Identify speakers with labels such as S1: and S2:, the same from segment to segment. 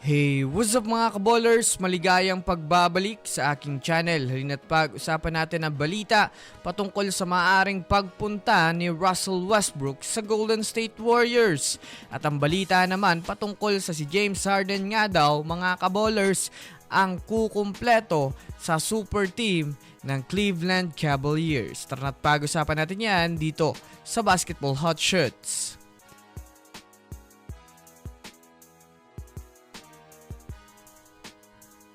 S1: Hey, what's up mga kaballers? Maligayang pagbabalik sa aking channel. Halina't pag-usapan natin ang balita patungkol sa maaaring pagpunta ni Russell Westbrook sa Golden State Warriors. At ang balita naman patungkol sa si James Harden nga daw mga kaballers ang kukumpleto sa super team ng Cleveland Cavaliers. Tara na't pag-usapan natin yan dito sa Basketball Hot Shots.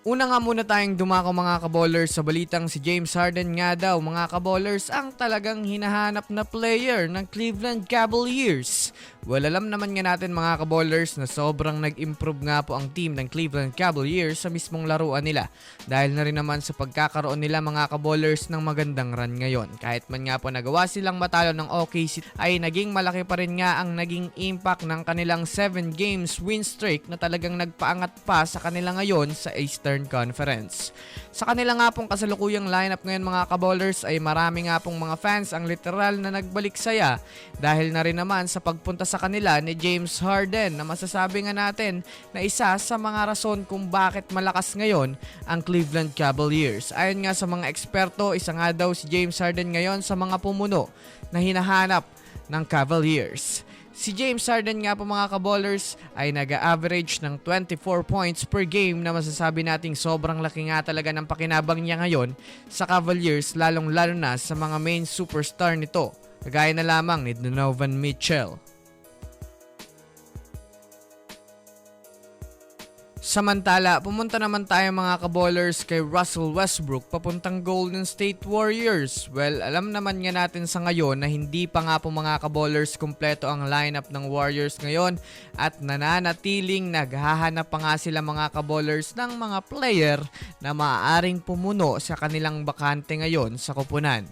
S1: Una nga muna tayong dumako mga kaballers sa balitang si James Harden nga daw mga kaballers ang talagang hinahanap na player ng Cleveland Cavaliers. Well, alam naman nga natin mga kaballers na sobrang nag-improve nga po ang team ng Cleveland Cavaliers sa mismong laruan nila. Dahil na rin naman sa pagkakaroon nila mga kaballers ng magandang run ngayon. Kahit man nga po nagawa silang matalo ng OKC ay naging malaki pa rin nga ang naging impact ng kanilang 7 games win streak na talagang nagpaangat pa sa kanila ngayon sa Eastern Conference. Sa kanila nga pong kasalukuyang lineup ngayon mga kaballers ay marami nga pong mga fans ang literal na nagbalik saya dahil na rin naman sa pagpunta sa kanila ni James Harden na masasabi nga natin na isa sa mga rason kung bakit malakas ngayon ang Cleveland Cavaliers. Ayon nga sa mga eksperto, isa nga daw si James Harden ngayon sa mga pumuno na hinahanap ng Cavaliers. Si James Harden nga po mga kaballers ay nag-average ng 24 points per game na masasabi nating sobrang laki nga talaga ng pakinabang niya ngayon sa Cavaliers lalong lalo na sa mga main superstar nito kagaya na lamang ni Donovan Mitchell. Samantala, pumunta naman tayo mga kaballers kay Russell Westbrook papuntang Golden State Warriors. Well, alam naman nga natin sa ngayon na hindi pa nga po mga kaballers kumpleto ang lineup ng Warriors ngayon at nananatiling naghahanap pa nga sila mga kaballers ng mga player na maaaring pumuno sa kanilang bakante ngayon sa koponan.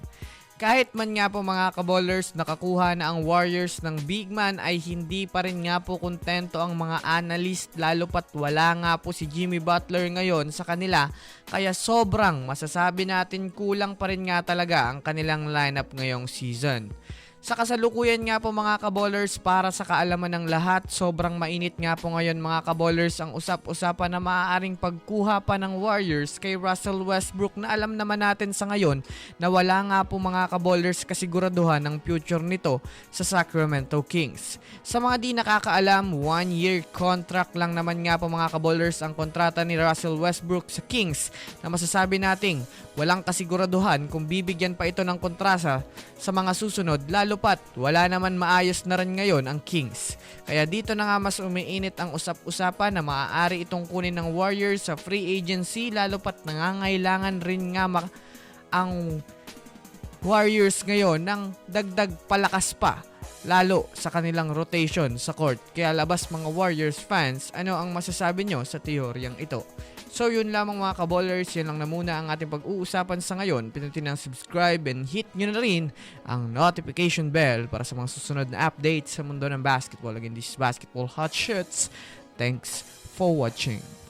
S1: Kahit man nga po mga kaballers nakakuha na ang Warriors ng big man ay hindi pa rin nga po kontento ang mga analyst lalo pat wala nga po si Jimmy Butler ngayon sa kanila kaya sobrang masasabi natin kulang pa rin nga talaga ang kanilang lineup ngayong season. Sa kasalukuyan nga po mga kaballers para sa kaalaman ng lahat, sobrang mainit nga po ngayon mga kaballers ang usap-usapan na maaaring pagkuha pa ng Warriors kay Russell Westbrook na alam naman natin sa ngayon na wala nga po mga kaballers kasiguraduhan ng future nito sa Sacramento Kings. Sa mga di nakakaalam, 1-year contract lang naman nga po mga kaballers ang kontrata ni Russell Westbrook sa Kings na masasabi nating walang kasiguraduhan kung bibigyan pa ito ng kontrata sa mga susunod lalo pat wala naman maayos na rin ngayon ang Kings. Kaya dito na nga mas umiinit ang usap-usapan na maaari itong kunin ng Warriors sa free agency lalo pat nangangailangan rin nga ang Warriors ngayon ng dagdag palakas pa lalo sa kanilang rotation sa court. Kaya labas mga Warriors fans, ano ang masasabi nyo sa teoryang ito? So yun lamang mga kaballers, yun lang na muna ang ating pag-uusapan sa ngayon. Pinutin ang subscribe and hit nyo na rin ang notification bell para sa mga susunod na updates sa mundo ng basketball. Again, this is Basketball Hot Shots. Thanks for watching.